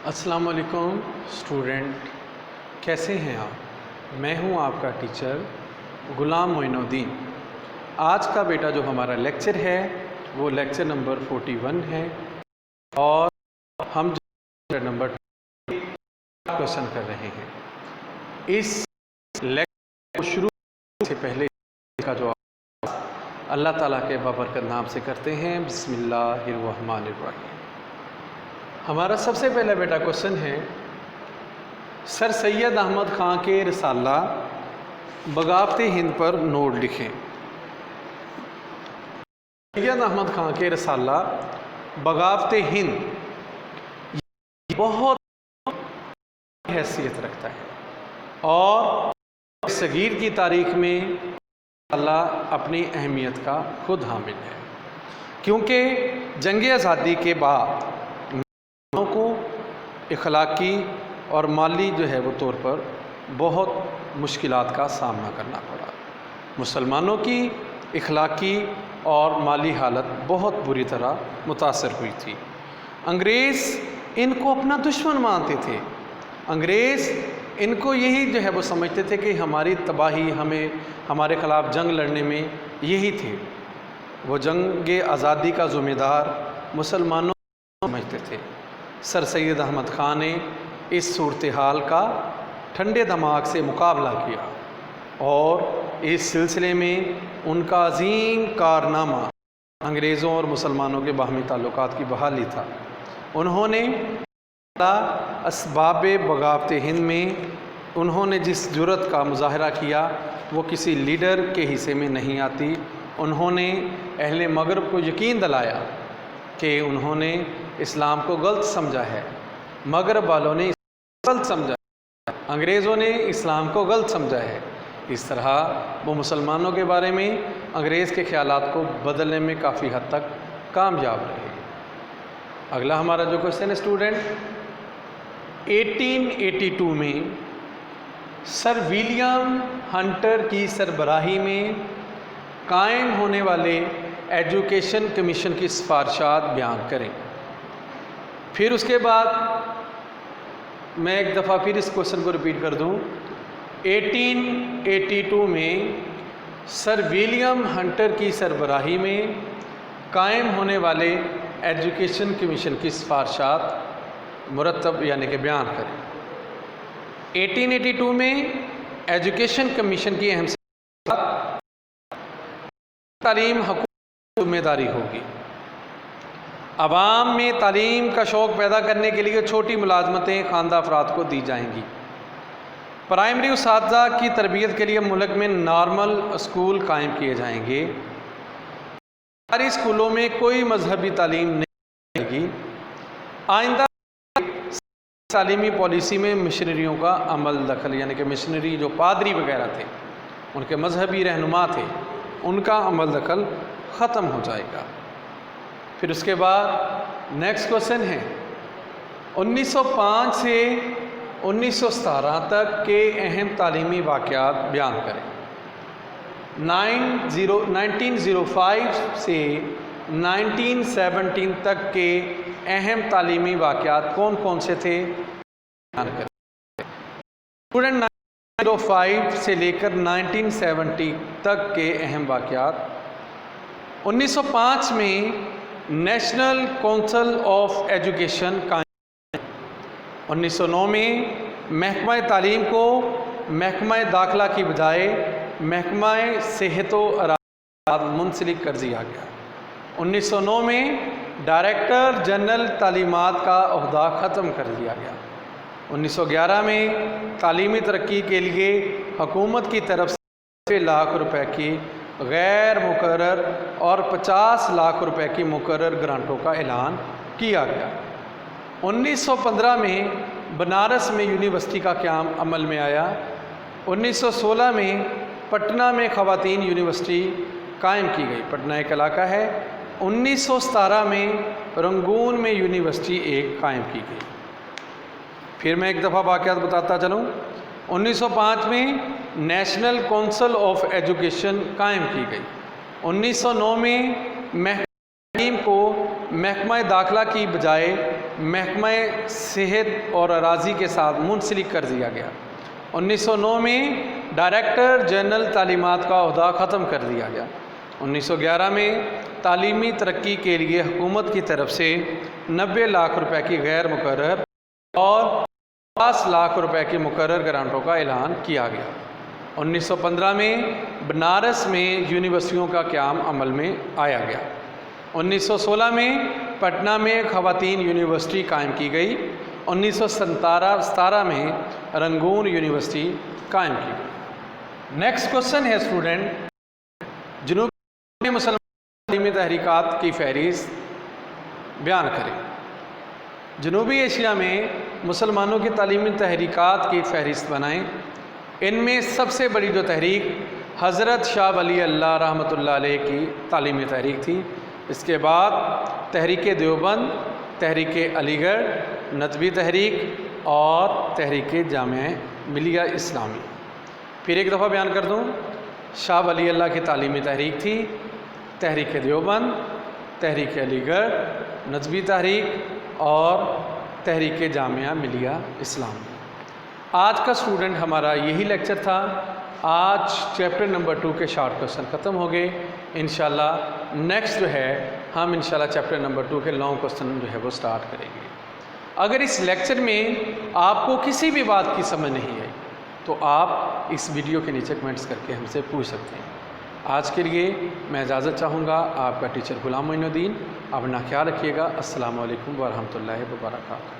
السلام علیکم اسٹوڈنٹ، کیسے ہیں آپ؟ میں ہوں آپ کا ٹیچر غلام معین الدین۔ آج کا بیٹا جو ہمارا لیکچر ہے وہ لیکچر نمبر 41 ہے، اور ہم نمبر کوشچن کر رہے ہیں۔ اس لیکچر کو شروع سے پہلے کا جواب اللہ تعالیٰ کے بابرکت نام سے کرتے ہیں۔ بسم اللہ الرحمن الرحیم۔ ہمارا سب سے پہلا بیٹا کوشچن ہے، سر سید احمد خان کے رسالہ بغاوت ہند پر نوٹ لکھیں۔ سید احمد خان کے رسالہ بغاوت ہند بہت حیثیت رکھتا ہے، اور صغیر کی تاریخ میں اللہ اپنی اہمیت کا خود حامل ہے، کیونکہ جنگ آزادی کے بعد کو اخلاقی اور مالی وہ طور پر بہت مشکلات کا سامنا کرنا پڑا۔ مسلمانوں کی اخلاقی اور مالی حالت بہت بری طرح متاثر ہوئی تھی۔ انگریز ان کو اپنا دشمن مانتے تھے۔ انگریز ان کو یہی وہ سمجھتے تھے کہ ہماری تباہی، ہمارے خلاف جنگ لڑنے میں یہی تھے۔ وہ جنگ آزادی کا ذمہ دار مسلمانوں کو سمجھتے تھے۔ سر سید احمد خان نے اس صورتحال کا ٹھنڈے دماغ سے مقابلہ کیا، اور اس سلسلے میں ان کا عظیم کارنامہ انگریزوں اور مسلمانوں کے باہمی تعلقات کی بحالی تھا۔ انہوں نے اسباب بغاوت ہند میں انہوں نے جس جرأت کا مظاہرہ کیا وہ کسی لیڈر کے حصے میں نہیں آتی۔ انہوں نے اہل مغرب کو یقین دلایا کہ انہوں نے اسلام کو غلط سمجھا ہے، مغرب والوں نے غلط سمجھا ہے، انگریزوں نے اسلام کو غلط سمجھا ہے۔ اس طرح وہ مسلمانوں کے بارے میں انگریز کے خیالات کو بدلنے میں کافی حد تک کامیاب رہے۔ اگلا ہمارا جو کوشچن ہے اسٹوڈنٹ، 1882 میں سر ولیم ہنٹر کی سربراہی میں قائم ہونے والے ایجوکیشن کمیشن کی سفارشات بیان کریں۔ پھر اس کے بعد میں ایک دفعہ پھر اس کوشچن کو ریپیٹ کر دوں۔ 1882 میں سر ولیم ہنٹر کی سربراہی میں قائم ہونے والے ایجوکیشن کمیشن کی سفارشات مرتب کہ بیان کریں۔ 1882 میں ایجوکیشن کمیشن کی اہم تعلیم حکومت کی ذمہ داری ہوگی۔ عوام میں تعلیم کا شوق پیدا کرنے کے لیے چھوٹی ملازمتیں خواندہ افراد کو دی جائیں گی۔ پرائمری اساتذہ کی تربیت کے لیے ملک میں نارمل اسکول قائم کیے جائیں گے۔ سرکاری اسکولوں میں کوئی مذہبی تعلیم نہیں ہوگی۔ آئندہ تعلیمی پالیسی میں مشنریوں کا عمل دخل کہ مشنری جو پادری وغیرہ تھے، ان کے مذہبی رہنما تھے، ان کا عمل دخل ختم ہو جائے گا۔ پھر اس کے بعد نیکسٹ کوشچن ہے، 1905 سے 1917 تک کے اہم تعلیمی واقعات بیان کریں۔ 1905 سے 1917 تک کے اہم تعلیمی واقعات کون کون سے تھے؟ بیان کریں۔ اسٹوڈنٹ 1905 سے لے کر 1970 تک کے اہم واقعات۔ 1905 میں نیشنل کونسل آف ایجوکیشن قائم۔ 1909 میں محکمہ تعلیم کو محکمہ داخلہ کی بجائے محکمہ صحت و ارشاد منسلک کر دیا گیا۔ 1909 میں ڈائریکٹر جنرل تعلیمات کا عہدہ ختم کر دیا گیا۔ 1911 میں تعلیمی ترقی کے لیے حکومت کی طرف سے 90 لاکھ روپے کی غیر مقرر اور 50 لاکھ روپے کی مقرر گرانٹوں کا اعلان کیا گیا۔ 1915 میں بنارس میں یونیورسٹی کا قیام عمل میں آیا۔ 1916 میں پٹنہ میں خواتین یونیورسٹی قائم کی گئی۔ پٹنہ ایک علاقہ ہے۔ 1917 میں رنگون میں یونیورسٹی ایک قائم کی گئی۔ پھر میں ایک دفعہ واقعات بتاتا چلوں۔ 1905 میں نیشنل کونسل آف ایجوکیشن قائم کی گئی۔ 1909 میں محکمہ تعلیم کو محکمہ داخلہ کی بجائے محکمہ صحت اور اراضی کے ساتھ منسلک کر دیا گیا۔ 1909 میں ڈائریکٹر جنرل تعلیمات کا عہدہ ختم کر دیا گیا۔ 1911 میں تعلیمی ترقی کے لیے حکومت کی طرف سے 90 لاکھ روپے کی غیر مقرر اور 50 لاکھ روپے کی مقرر گرانٹوں کا اعلان کیا گیا۔ 1915 میں بنارس میں یونیورسٹیوں کا قیام عمل میں آیا گیا۔ 1916 میں پٹنہ میں خواتین یونیورسٹی قائم کی گئی۔ 1917 میں رنگون یونیورسٹی قائم کی گئی۔ نیکسٹ کوشچن ہے اسٹوڈنٹ، جنوبی مسلمان تعلیمی تحریکات کی فہرست بیان کریں۔ جنوبی ایشیا میں مسلمانوں کی تعلیمی تحریکات کی فہرست بنائیں۔ ان میں سب سے بڑی جو تحریک حضرت شاہ ولی اللہ رحمۃ اللہ علیہ کی تعلیمی تحریک تھی۔ اس کے بعد تحریک دیوبند، تحریک علی گڑھ، ندوی تحریک اور تحریک جامعہ ملیہ اسلامی۔ پھر ایک دفعہ بیان کر دوں، شاہ ولی اللہ کی تعلیمی تحریک تھی، تحریک دیوبند، تحریک علی گڑھ، ندوی تحریک اور تحریک جامعہ ملیہ اسلامی۔ آج کا اسٹوڈنٹ ہمارا یہی لیکچر تھا۔ آج چیپٹر نمبر 2 کے شارٹ کوشچن ختم ہو گئے۔ انشاءاللہ نیکسٹ جو ہے ہم انشاءاللہ چیپٹر نمبر 2 کے لانگ کوشچن جو ہے وہ سٹارٹ کریں گے۔ اگر اس لیکچر میں آپ کو کسی بھی بات کی سمجھ نہیں آئی تو آپ اس ویڈیو کے نیچے کمنٹس کر کے ہم سے پوچھ سکتے ہیں۔ آج کے لیے میں اجازت چاہوں گا، آپ کا ٹیچر غلام معین الدین۔ اپنا خیال رکھیے گا۔ السلام علیکم ورحمۃ اللہ وبرکاتہ۔